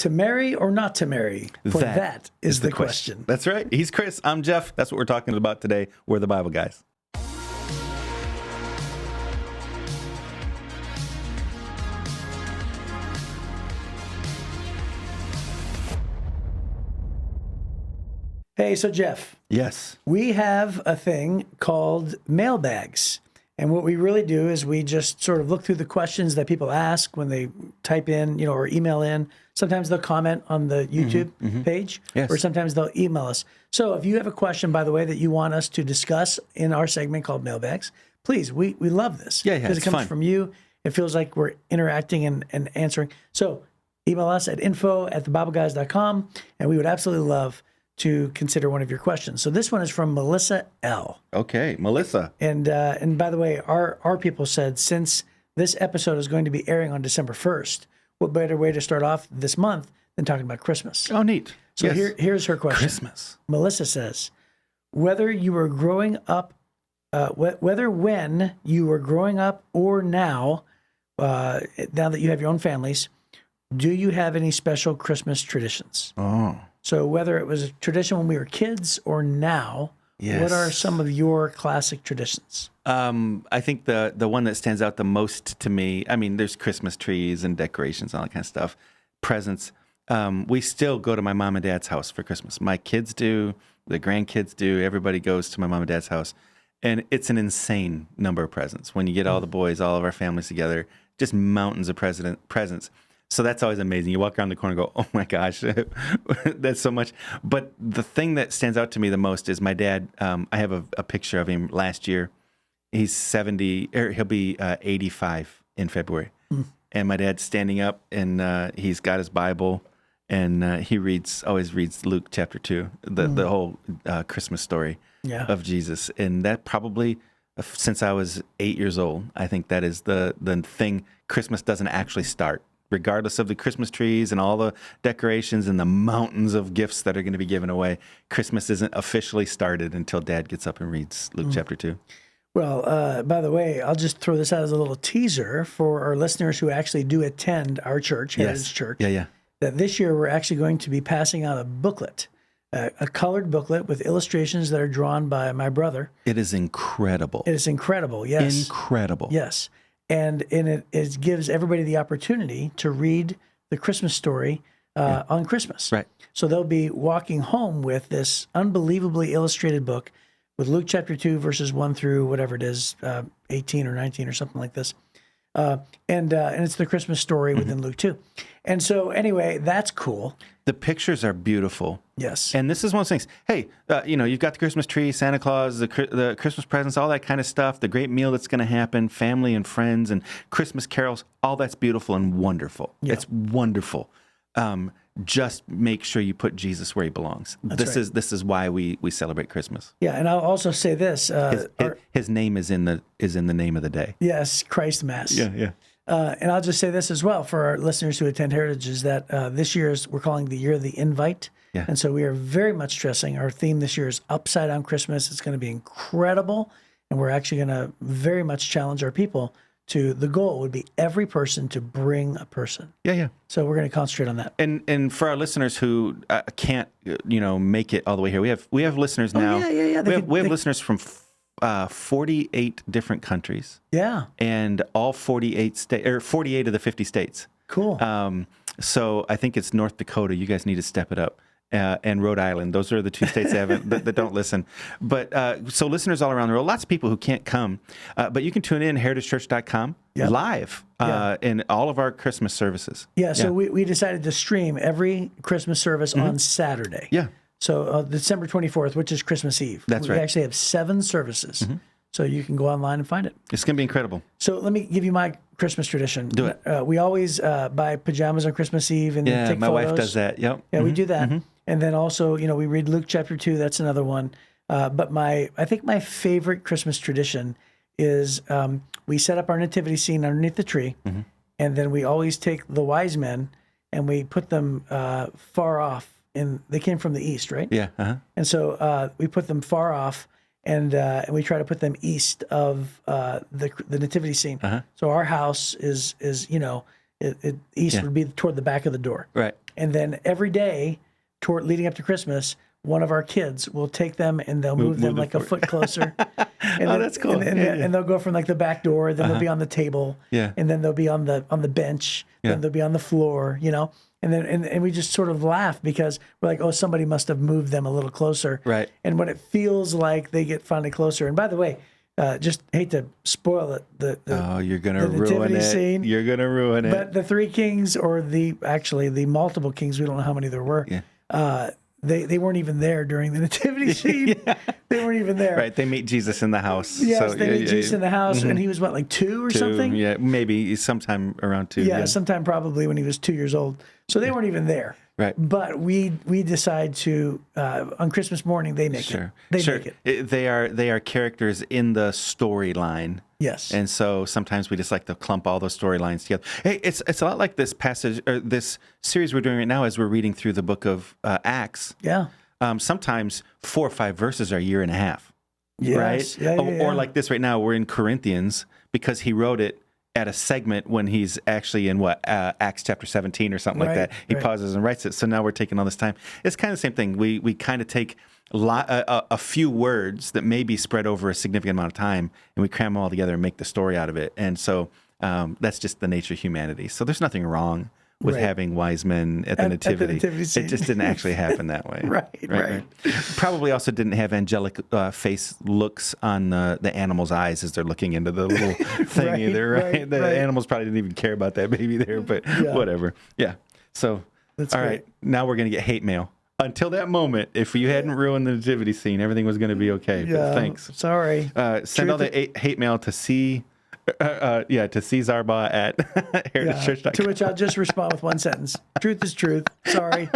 To marry or not to marry? For that is the question. That's right. He's Chris. I'm Jeff. That's what we're talking about today. We're the Bible guys. Hey, so Jeff. Yes. We have a thing called mailbags. And what we really do is we just sort of look through the questions that people ask when they type in, or email in. Sometimes they'll comment on the YouTube page, or sometimes they'll email us. So if you have a question, by the way, that you want us to discuss in our segment called Mailbags, please, we love this. Yeah, because it comes from you. It feels like we're interacting and answering. So email us at info@thebibleguys.com, and we would absolutely love to consider one of your questions. So this one is from Melissa L. Okay, Melissa. And by the way, our people said, since this episode is going to be airing on December 1st, what better way to start off this month than talking about Christmas? Oh, neat. So here's her question. Christmas. Melissa says, whether you were growing up, whether when you were growing up or now that you have your own families, do you have any special Christmas traditions? Oh. So whether it was a tradition when we were kids or now, what are some of your classic traditions? I think the one that stands out the most to me, I mean, there's Christmas trees and decorations and all that kind of stuff, presents. We still go to my mom and dad's house for Christmas. My kids do, the grandkids do, everybody goes to my mom and dad's house. And it's an insane number of presents. When you get all the boys, all of our families together, just mountains of presents. So that's always amazing. You walk around the corner and go, oh my gosh, that's so much. But the thing that stands out to me the most is my dad. I have a picture of him last year. He's 70, or he'll be 85 in February. And my dad's standing up and he's got his Bible and he always reads Luke chapter 2, the whole Christmas story of Jesus. And that probably, since I was 8 years old, I think that is the thing. Christmas doesn't actually start. Regardless of the Christmas trees and all the decorations and the mountains of gifts that are going to be given away, Christmas isn't officially started until Dad gets up and reads Luke chapter 2. Well, by the way, I'll just throw this out as a little teaser for our listeners who actually do attend our church, Heritage Church. That this year we're actually going to be passing out a booklet, a colored booklet with illustrations that are drawn by my brother. It is incredible. It is incredible, yes. Incredible. Yes. And it gives everybody the opportunity to read the Christmas story on Christmas. Right. So they'll be walking home with this unbelievably illustrated book with Luke chapter 2, verses 1 through whatever it is, 18 or 19 or something like this. And it's the Christmas story within Luke 2. And so anyway, that's cool. The pictures are beautiful. Yes. And this is one of those things. Hey, you've got the Christmas tree, Santa Claus, the Christmas presents, all that kind of stuff, the great meal that's going to happen, family and friends and Christmas carols, all that's beautiful and wonderful. Yeah. It's wonderful. Just make sure you put Jesus where he belongs. This is why we celebrate Christmas. Yeah, and I'll also say this: his name is in the name of the day. Yes, Christ Mass. Yeah. And I'll just say this as well for our listeners who attend Heritage is that this year we're calling the year of the invite. Yeah. And so we are very much stressing our theme this year is Upside Down Christmas. It's going to be incredible, and we're actually going to very much challenge our people to the goal would be every person to bring a person. Yeah. So we're going to concentrate on that. And for our listeners who can't, make it all the way here, we have listeners now. Yeah. We have listeners from 48 different countries. Yeah. And all 48 of the 50 states. Cool. So I think it's North Dakota. You guys need to step it up. And Rhode Island. Those are the two states that don't listen. But so listeners all around the world, lots of people who can't come, but you can tune in heritagechurch.com live in all of our Christmas services. Yeah, so we decided to stream every Christmas service on Saturday. Yeah. So December 24th, which is Christmas Eve. That's right. We actually have 7 services. So you can go online and find it. It's going to be incredible. So let me give you my Christmas tradition. Do it. We always buy pajamas on Christmas Eve and take my photos. wife does that. Yep. Yeah, we do that. And then also, we read Luke chapter 2. That's another one. But I think my favorite Christmas tradition is we set up our nativity scene underneath the tree, and then we always take the wise men and we put them far off. They came from the east, right? Yeah. And so we put them far off, and we try to put them east of the nativity scene. So our house is east would be toward the back of the door. Right. And then every day leading up to Christmas, one of our kids will take them and they'll move them like a foot closer. And then, that's cool. And they'll go from like the back door, then they'll be on the table, and then they'll be on the bench, then they'll be on the floor, And then and we just sort of laugh because we're like, oh, somebody must have moved them a little closer. Right. And when it feels like they get finally closer, and by the way, just hate to spoil it. You're gonna ruin it. Scene, you're gonna ruin it. But the three kings, or the multiple kings, we don't know how many there were. Yeah. They weren't even there during the nativity scene. They weren't even there. Right. They meet Jesus in the house. Yes, they meet Jesus in the house, and he was what, like 2 or something? Yeah, maybe sometime around 2. Yeah, sometime probably when he was 2 years old. So they weren't even there. Right. But we decide to on Christmas morning they make it. They make it. They are characters in the storyline. Yes. And so sometimes we just like to clump all those storylines together. Hey, it's a lot like this passage or this series we're doing right now as we're reading through the book of Acts. Yeah. Sometimes 4 or 5 verses are a year and a half. Yes. Right? Yeah. Or like this right now, we're in Corinthians because he wrote it at a segment when he's actually in Acts chapter 17 or something like that. He pauses and writes it. So now we're taking all this time. It's kind of the same thing. We kind of take a few words that may be spread over a significant amount of time, and we cram them all together and make the story out of it. And so that's just the nature of humanity. So there's nothing wrong with having wise men at the nativity. It just didn't actually happen that way. Right. Probably also didn't have angelic face looks on the animals' eyes as they're looking into the little thing either, right? The animals probably didn't even care about that baby there, but whatever. Yeah. So, that's all right. Now we're going to get hate mail. Until that moment, if you hadn't ruined the nativity scene, everything was going to be okay. But thanks. Sorry. Send all the hate mail to to czarba at heritagechurch.com. To which I'll just respond with one sentence. Truth is truth. Sorry.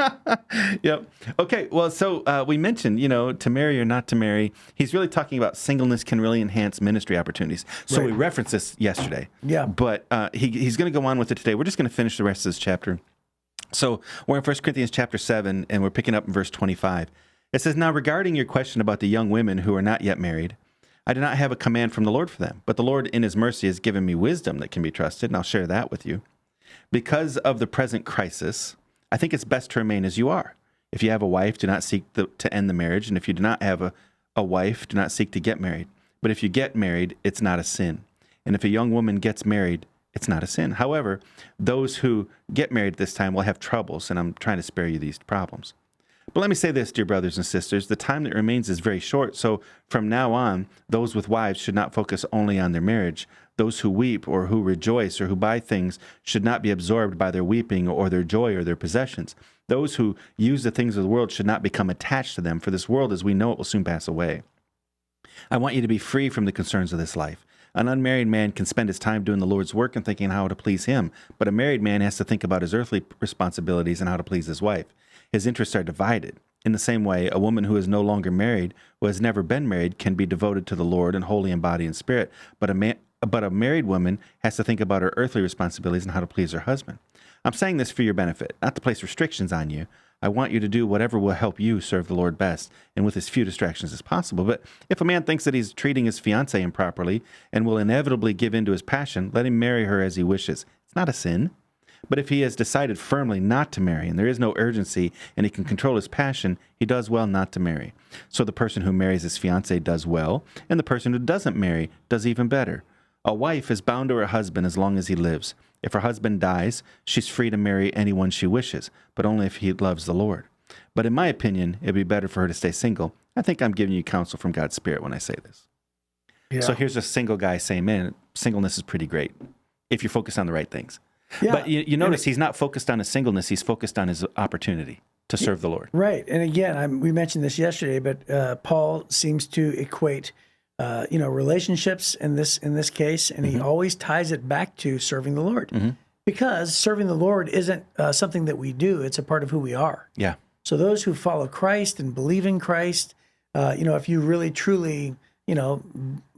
Yep. Okay. Well, so we mentioned, to marry or not to marry. He's really talking about singleness can really enhance ministry opportunities. So we referenced this yesterday. Yeah. But he's going to go on with it today. We're just going to finish the rest of this chapter. So we're in 1 Corinthians chapter 7, and we're picking up in verse 25. It says, "Now regarding your question about the young women who are not yet married, I do not have a command from the Lord for them, but the Lord in his mercy has given me wisdom that can be trusted, and I'll share that with you. Because of the present crisis, I think it's best to remain as you are. If you have a wife, do not seek to end the marriage, and if you do not have a wife, do not seek to get married. But if you get married, it's not a sin. And if a young woman gets married, it's not a sin. However, those who get married at this time will have troubles, and I'm trying to spare you these problems. But let me say this, dear brothers and sisters, the time that remains is very short, so from now on, those with wives should not focus only on their marriage. Those who weep or who rejoice or who buy things should not be absorbed by their weeping or their joy or their possessions. Those who use the things of the world should not become attached to them, for this world as we know it will soon pass away. I want you to be free from the concerns of this life. An unmarried man can spend his time doing the Lord's work and thinking how to please him, but a married man has to think about his earthly responsibilities and how to please his wife. His interests are divided. In the same way, a woman who is no longer married, who has never been married, can be devoted to the Lord and holy in body and spirit, but a married woman has to think about her earthly responsibilities and how to please her husband. I'm saying this for your benefit, not to place restrictions on you. I want you to do whatever will help you serve the Lord best and with as few distractions as possible. But if a man thinks that he's treating his fiancée improperly and will inevitably give in to his passion, let him marry her as he wishes. It's not a sin. But if he has decided firmly not to marry and there is no urgency and he can control his passion, he does well not to marry. So the person who marries his fiancée does well, and the person who doesn't marry does even better. A wife is bound to her husband as long as he lives. If her husband dies, she's free to marry anyone she wishes, but only if he loves the Lord. But in my opinion, it'd be better for her to stay single. I think I'm giving you counsel from God's Spirit when I say this. Yeah. So here's a single guy saying, man, singleness is pretty great if you're focused on the right things. Yeah. But you notice he's not focused on his singleness. He's focused on his opportunity to serve the Lord. Right. And again, we mentioned this yesterday, but Paul seems to equate, relationships in this case, and he always ties it back to serving the Lord, because serving the Lord isn't something that we do; it's a part of who we are. Yeah. So those who follow Christ and believe in Christ, if you really truly,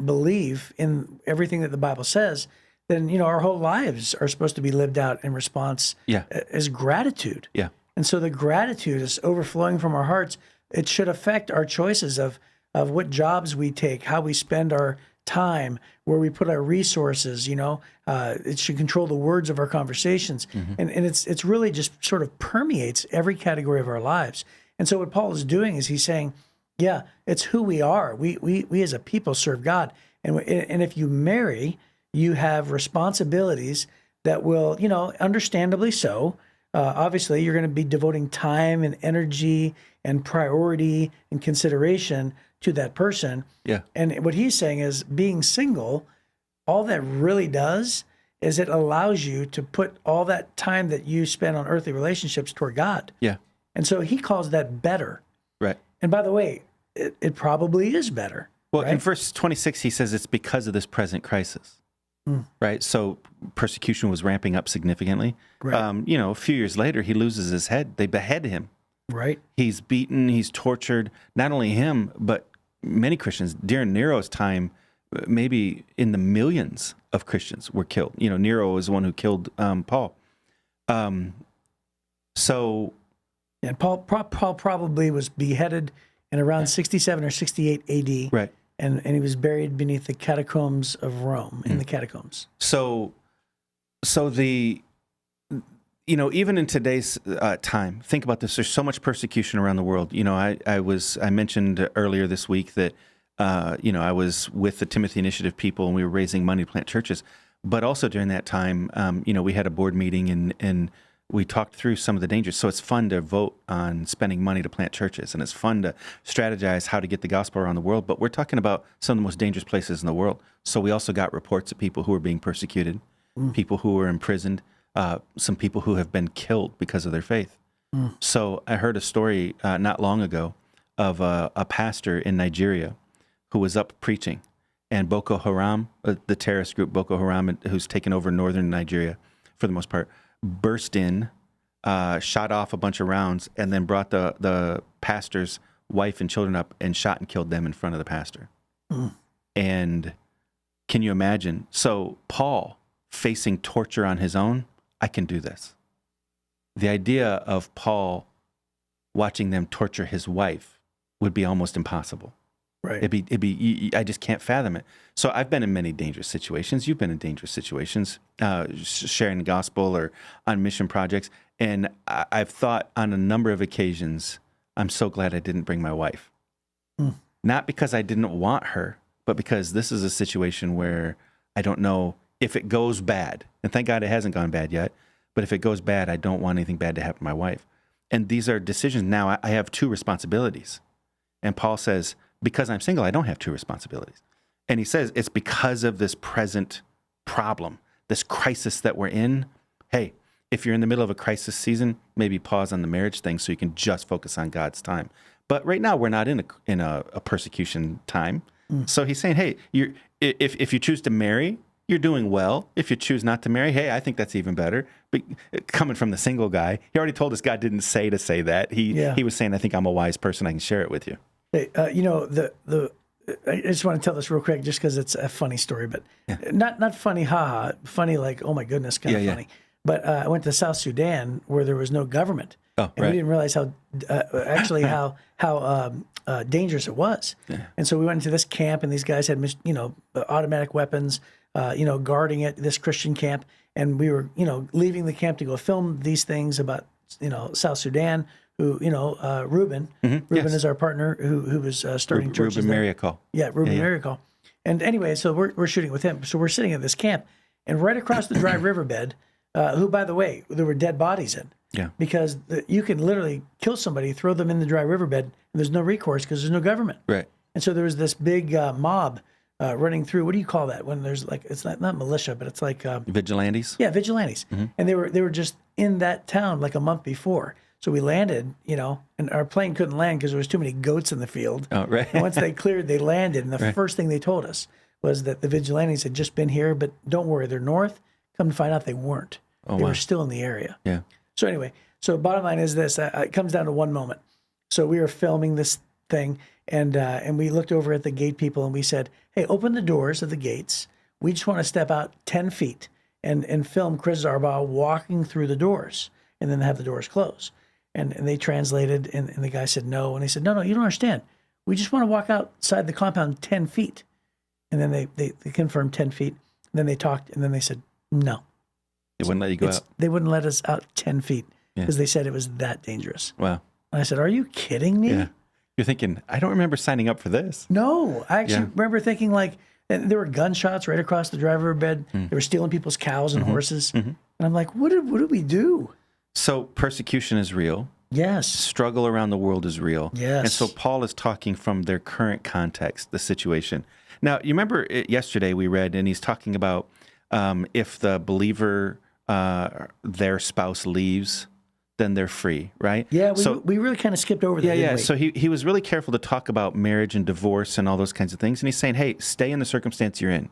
believe in everything that the Bible says, then our whole lives are supposed to be lived out in response as gratitude. Yeah. And so the gratitude is overflowing from our hearts. It should affect our choices of what jobs we take, how we spend our time, where we put our resources. It should control the words of our conversations, and it's really just sort of permeates every category of our lives. And so what Paul is doing is he's saying, yeah, it's who we are. We as a people serve God, and if you marry, you have responsibilities that will, understandably so. Obviously, you're going to be devoting time and energy and priority and consideration to that person. Yeah. And what he's saying is, being single, all that really does is it allows you to put all that time that you spend on earthly relationships toward God. Yeah. And so he calls that better. Right. And by the way, it probably is better. Well, right? in verse 26, he says it's because of this present crisis. Right. So persecution was ramping up significantly. Right. A few years later, he loses his head. They behead him. Right. He's beaten. He's tortured. Not only him, but many Christians. During Nero's time, maybe in the millions of Christians were killed. Nero was the one who killed Paul. And Paul probably was beheaded in around 67 or 68 AD. Right. And he was buried beneath the catacombs of Rome, in the catacombs. So even in today's time, think about this. There's so much persecution around the world. I mentioned earlier this week that, I was with the Timothy Initiative people and we were raising money to plant churches. But also during that time, we had a board meeting and we talked through some of the dangers. So it's fun to vote on spending money to plant churches, and it's fun to strategize how to get the gospel around the world. But we're talking about some of the most dangerous places in the world. So we also got reports of people who were being persecuted, people who were imprisoned, some people who have been killed because of their faith. So I heard a story not long ago of a pastor in Nigeria who was up preaching, and Boko Haram, the terrorist group Boko Haram, who's taken over northern Nigeria for the most part, burst in, shot off a bunch of rounds, and then brought the pastor's wife and children up and shot and killed them in front of the pastor. And can you imagine? So Paul, facing torture on his own, I can do this. The idea of Paul watching them torture his wife would be almost impossible. Right. It'd be. I just can't fathom it. So I've been in many dangerous situations. You've been in dangerous situations, sharing the gospel or on mission projects. And I've thought on a number of occasions, I'm so glad I didn't bring my wife. Not because I didn't want her, but because this is a situation where I don't know if it goes bad. And thank God it hasn't gone bad yet. But if it goes bad, I don't want anything bad to happen to my wife. And these are decisions. Now I have two responsibilities. And Paul says, because I'm single, I don't have two responsibilities. And he says, it's because of this present problem, this crisis that we're in. Hey, if you're in the middle of a crisis season, maybe pause on the marriage thing so you can just focus on God's time. But right now, we're not in a persecution time. So he's saying, hey, if you choose to marry, you're doing well. If you choose not to marry, hey, I think that's even better. But coming from the single guy, he already told us God didn't say to say that. He was saying, I think I'm a wise person. I can share it with you. Hey, I just want to tell this real quick, just because it's a funny story, but not funny, haha, funny like, oh my goodness, kind of funny. But I went to South Sudan where there was no government, and we didn't realize how dangerous it was. And so we went into this camp, and these guys had automatic weapons, guarding it, this Christian camp, and we were leaving the camp to go film these things about South Sudan. Who Reuben? Reuben is our partner who was starting churches. Reuben Mariacol. Yeah, Reuben Mariacol. And anyway, so we're shooting with him. So we're sitting at this camp, and right across the dry riverbed, who, by the way, there were dead bodies in. Yeah. Because you can literally kill somebody, throw them in the dry riverbed, and there's no recourse because there's no government. Right. And so there was this big mob running through. What do you call that when there's like, it's not militia, but it's like vigilantes. Yeah, vigilantes. And they were just in that town like a month before. So we landed, and our plane couldn't land because there was too many goats in the field. Oh, right. And once they cleared, they landed. And the first thing they told us was that the vigilantes had just been here, but don't worry, they're north. Come to find out they weren't. They were still in the area. Yeah. So anyway, bottom line is this. It comes down to one moment. So we were filming this thing, and we looked over at the gate people, and we said, hey, open the doors of the gates. We just want to step out 10 feet and film Chris Zarbaugh walking through the doors, and then have the doors close. And they translated, and the guy said no. And they said, no, you don't understand. We just want to walk outside the compound 10 feet. And then they confirmed 10 feet. And then they talked, and then they said, no. They wouldn't let you go out. They wouldn't let us out 10 feet because Yeah. they said it was that dangerous. Wow. And I said, are you kidding me? Yeah. You're thinking, I don't remember signing up for this. No. I actually remember thinking like, and there were gunshots right across the driver bed. They were stealing people's cows and horses. And I'm like, what did we do? So persecution is real. Yes. Struggle around the world is real. Yes. And so Paul is talking from their current context, the situation. Now, you remember yesterday we read, and he's talking about if the believer, their spouse leaves, then they're free, right? Yeah, we really kind of skipped over that. Yeah, didn't yeah. we? So he was really careful to talk about marriage and divorce and all those kinds of things. And he's saying, hey, stay in the circumstance you're in.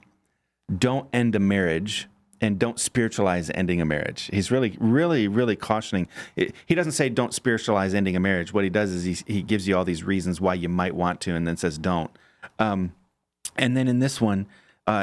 Don't end a marriage and don't spiritualize ending a marriage. He's really, really, really cautioning. He doesn't say don't spiritualize ending a marriage. What he does is he gives you all these reasons why you might want to and then says don't. And then in this one,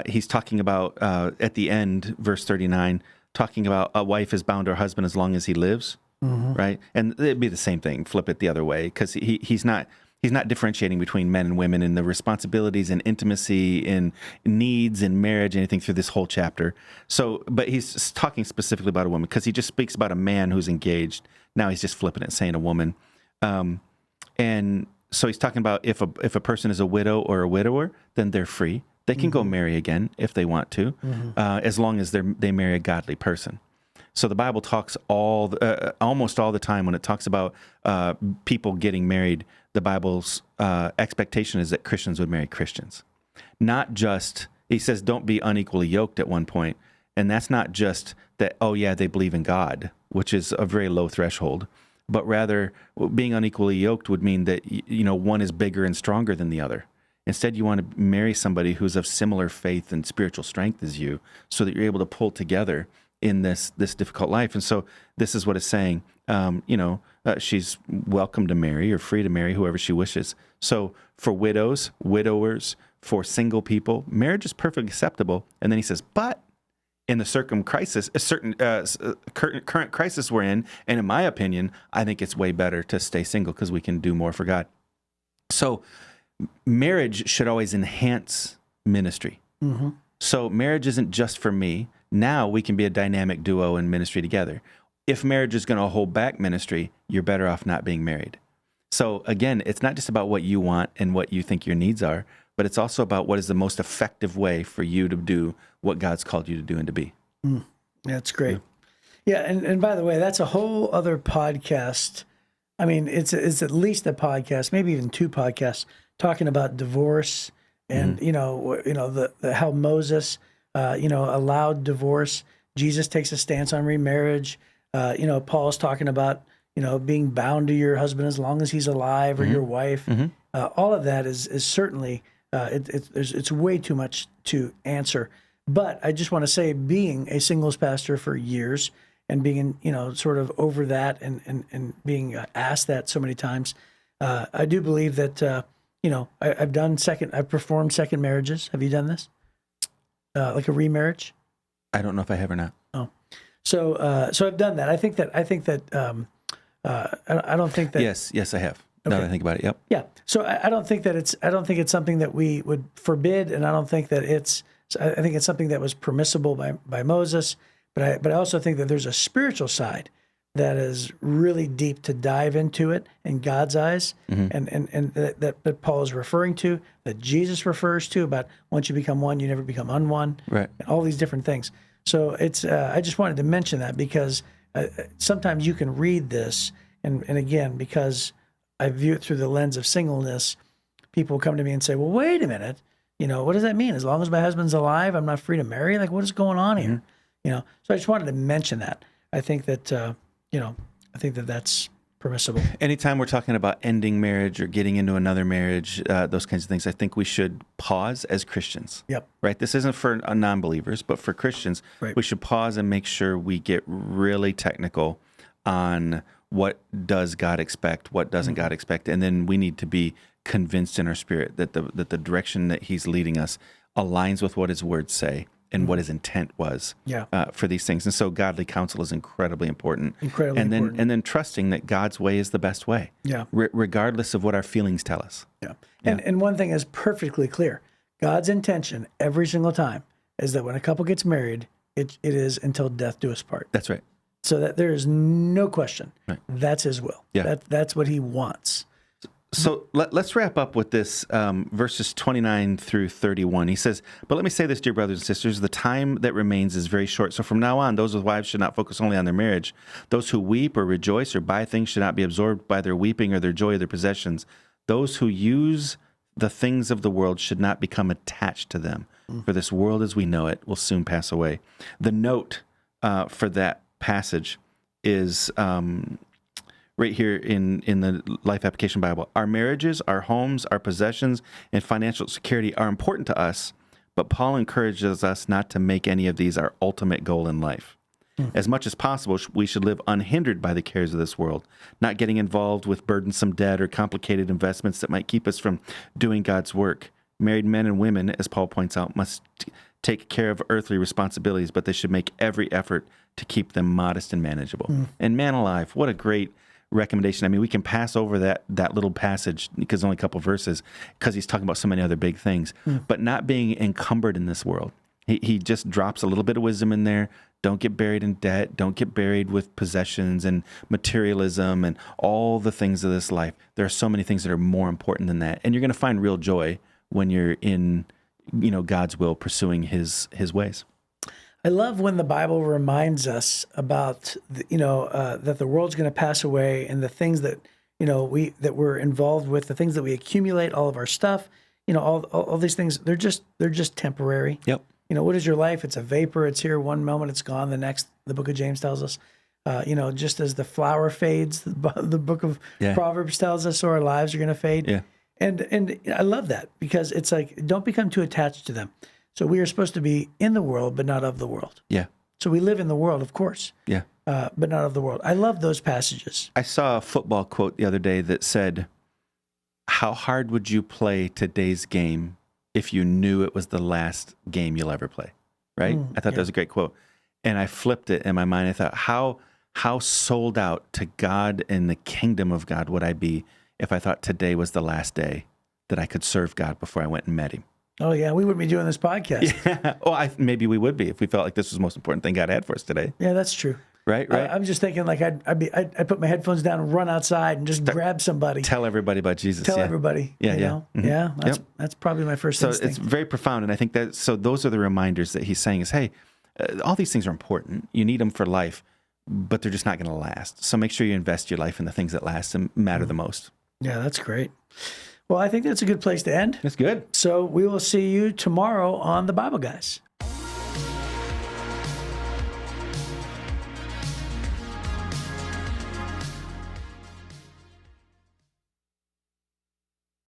he's talking about, at the end, verse 39, talking about a wife is bound to her husband as long as he lives. Right, and it'd be the same thing. Flip it the other way, because he's not differentiating between men and women in the responsibilities and intimacy and needs in marriage, anything through this whole chapter. So, but he's talking specifically about a woman because he just speaks about a man who's engaged. Now he's just flipping it, and saying a woman, and so he's talking about if a person is a widow or a widower, then they're free. They can go marry again if they want to, as long as they marry a godly person. So the Bible talks almost all the time when it talks about people getting married, the Bible's expectation is that Christians would marry Christians. Not just, he says, don't be unequally yoked at one point. And that's not just that, oh yeah, they believe in God, which is a very low threshold, but rather being unequally yoked would mean that, one is bigger and stronger than the other. Instead, you want to marry somebody who's of similar faith and spiritual strength as you so that you're able to pull together in this difficult life. And so this is what it's saying. She's welcome to marry or free to marry whoever she wishes. So for widows, widowers, for single people, marriage is perfectly acceptable. And then he says, but in the current crisis we're in, and in my opinion, I think it's way better to stay single because we can do more for God. So marriage should always enhance ministry. So marriage isn't just for me. Now we can be a dynamic duo in ministry together. If marriage is going to hold back ministry, you're better off not being married. So again, it's not just about what you want and what you think your needs are, but it's also about what is the most effective way for you to do what God's called you to do and to be. That's great. Yeah, and by the way, that's a whole other podcast. I mean, it's at least a podcast, maybe even two podcasts, talking about divorce and the how Moses allowed divorce. Jesus takes a stance on remarriage. Paul's talking about, being bound to your husband as long as he's alive or your wife. All of that is certainly, it's way too much to answer. But I just want to say, being a singles pastor for years and being, sort of over that and being asked that so many times, I do believe that, I've performed second marriages. Have you done this? Like a remarriage? I don't know if I have or not. Oh, so I've done that. I don't think that. Yes, I have. Now that I think about it, yep. Yeah. So I don't think it's something that we would forbid, and I don't think that I think it's something that was permissible by Moses. But I also think that there's a spiritual side that is really deep to dive into it in God's eyes, and that Paul is referring to, that Jesus refers to, about once you become one, you never become unone, right? And all these different things. So it's I just wanted to mention that because sometimes you can read this, and again, because I view it through the lens of singleness, people come to me and say, well, wait a minute, what does that mean? As long as my husband's alive, I'm not free to marry? Like, what is going on here? So I just wanted to mention that. I think that, that's permissible. Anytime we're talking about ending marriage or getting into another marriage, those kinds of things, I think we should pause as Christians. Yep. Right? This isn't for non-believers, but for Christians, right. We should pause and make sure we get really technical on what does God expect, what doesn't God expect, and then we need to be convinced in our spirit that the direction that He's leading us aligns with what His words say and what His intent was for these things. And so godly counsel is incredibly important. And then trusting that God's way is the best way, regardless of what our feelings tell us. Yeah. And one thing is perfectly clear. God's intention every single time is that when a couple gets married, it is until death do us part. That's right. So that there is no question. Right. That's his will. Yeah. That's what he wants. So let's wrap up with this, verses 29 through 31. He says, "But let me say this, dear brothers and sisters, the time that remains is very short. So from now on, those with wives should not focus only on their marriage. Those who weep or rejoice or buy things should not be absorbed by their weeping or their joy or their possessions. Those who use the things of the world should not become attached to them. For this world as we know it will soon pass away." The note for that passage is right here in the Life Application Bible. Our marriages, our homes, our possessions, and financial security are important to us, but Paul encourages us not to make any of these our ultimate goal in life. As much as possible, we should live unhindered by the cares of this world, not getting involved with burdensome debt or complicated investments that might keep us from doing God's work. Married men and women, as Paul points out, must take care of earthly responsibilities, but they should make every effort to keep them modest and manageable. And man alive, what a great recommendation. I mean, we can pass over that little passage because only a couple verses, because he's talking about so many other big things, but not being encumbered in this world. He just drops a little bit of wisdom in there. Don't get buried in debt. Don't get buried with possessions and materialism and all the things of this life. There are so many things that are more important than that. And you're going to find real joy when you're in, God's will, pursuing his ways. I love when the Bible reminds us about, that the world's going to pass away, and the things that, that we're involved with, the things that we accumulate, all of our stuff, all these things, they're just temporary. Yep. What is your life? It's a vapor. It's here one moment, it's gone the next. The book of James tells us, just as the flower fades, the book of Proverbs tells us, so our lives are going to fade. Yeah. And I love that, because it's like, don't become too attached to them. So we are supposed to be in the world, but not of the world. Yeah. So we live in the world, of course. Yeah. But not of the world. I love those passages. I saw a football quote the other day that said, "How hard would you play today's game if you knew it was the last game you'll ever play?" Right? I thought that was a great quote. And I flipped it in my mind. I thought, how sold out to God and the kingdom of God would I be if I thought today was the last day that I could serve God before I went and met him? Oh, yeah. We wouldn't be doing this podcast. Yeah. Well, maybe we would be if we felt like this was the most important thing God had for us today. Yeah, that's true. Right. I'm just thinking, like, I'd put my headphones down and run outside and just grab somebody. Tell everybody about Jesus. Tell everybody. Yeah. Yeah. That's probably my first So instinct. it's very profound. And I think those are the reminders that he's saying is, hey, all these things are important. You need them for life, but they're just not going to last. So make sure you invest your life in the things that last and matter the most. Yeah, that's great. Well, I think that's a good place to end. That's good. So we will see you tomorrow on the Bible Guys.